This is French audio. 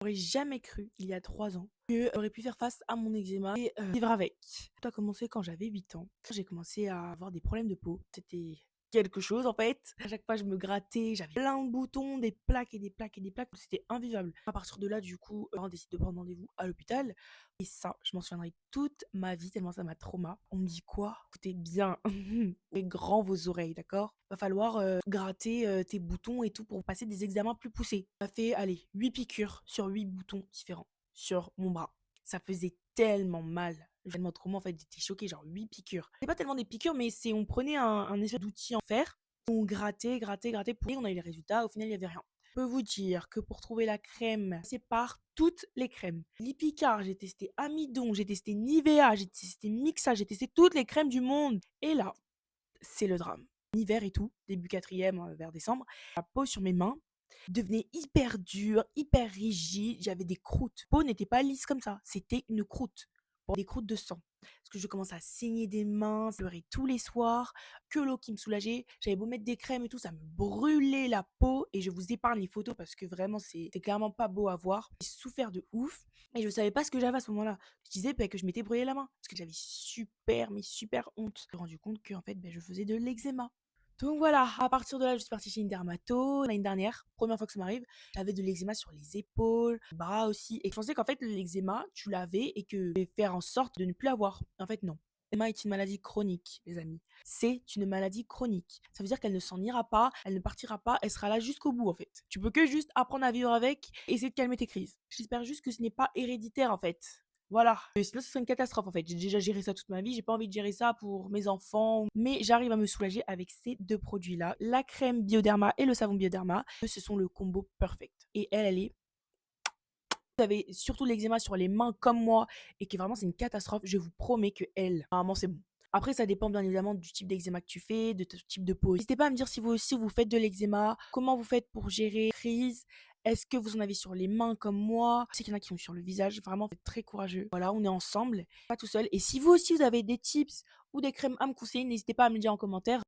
J'aurais jamais cru, il y a 3 ans, que j'aurais pu faire face à mon eczéma et vivre avec. Tout a commencé quand j'avais 8 ans. J'ai commencé à avoir des problèmes de peau. C'était quelque chose en fait. À chaque fois, je me grattais, j'avais plein de boutons, des plaques et des plaques et des plaques. C'était invivable. À partir de là, du coup, on décide de prendre rendez-vous à l'hôpital. Et ça, je m'en souviendrai toute ma vie tellement ça m'a trauma. On me dit quoi? Écoutez bien, ouvrez grand vos oreilles, d'accord? Va falloir gratter tes boutons et tout pour passer des examens plus poussés. Ça fait, allez, 8 piqûres sur 8 boutons différents sur mon bras. Ça faisait tellement mal. Tellement trauma, en fait, j'étais choquée, genre 8 piqûres. C'est pas tellement des piqûres, mais c'est on prenait un espèce d'outil en fer, on grattait, grattait, grattait, pour on a eu les résultats, au final, il y avait rien. Je peux vous dire que pour trouver la crème, c'est par toutes les crèmes. Lipicard, j'ai testé Amidon, j'ai testé Nivea, j'ai testé Mixa, j'ai testé toutes les crèmes du monde. Et là, c'est le drame. Hiver et tout, début quatrième, vers décembre, la peau sur mes mains devenait hyper dure, hyper rigide, j'avais des croûtes. La peau n'était pas lisse comme ça, c'était une croûte, des croûtes de sang. Parce que je commence à saigner des mains, pleurer tous les soirs, que l'eau qui me soulageait. J'avais beau mettre des crèmes et tout, ça me brûlait la peau et je vous épargne les photos parce que vraiment c'était clairement pas beau à voir. J'ai souffert de ouf et je savais pas ce que j'avais à ce moment-là. Je disais que je m'étais brûlé la main parce que j'avais super mais super honte. J'ai rendu compte que en fait je faisais de l'eczéma. Donc voilà, à partir de là, je suis partie chez une dermato l'année dernière, première fois que ça m'arrive. J'avais de l'eczéma sur les épaules, les bras aussi. Et je pensais qu'en fait, l'eczéma, tu l'avais et que je vais faire en sorte de ne plus l'avoir. En fait, non. L'eczéma est une maladie chronique, les amis. C'est une maladie chronique. Ça veut dire qu'elle ne s'en ira pas, elle ne partira pas, elle sera là jusqu'au bout, en fait. Tu peux que juste apprendre à vivre avec et essayer de calmer tes crises. J'espère juste que ce n'est pas héréditaire, en fait. Voilà. Sinon, ce serait une catastrophe en fait. J'ai déjà géré ça toute ma vie. J'ai pas envie de gérer ça pour mes enfants. Mais j'arrive à me soulager avec ces deux produits-là. La crème Bioderma et le savon Bioderma. Ce sont le combo perfect. Et elle est. Vous avez surtout l'eczéma sur les mains comme moi et que vraiment c'est une catastrophe. Je vous promets que elle, vraiment c'est bon. Après, ça dépend bien évidemment du type d'eczéma que tu fais, de ton type de peau. N'hésitez pas à me dire si vous aussi vous faites de l'eczéma, comment vous faites pour gérer la crise. Est-ce que vous en avez sur les mains comme moi? Je sais qu'il y en a qui ont sur le visage. Vraiment, vous êtes très courageux. Voilà, on est ensemble, pas tout seul. Et si vous aussi vous avez des tips ou des crèmes à me conseiller, n'hésitez pas à me le dire en commentaire.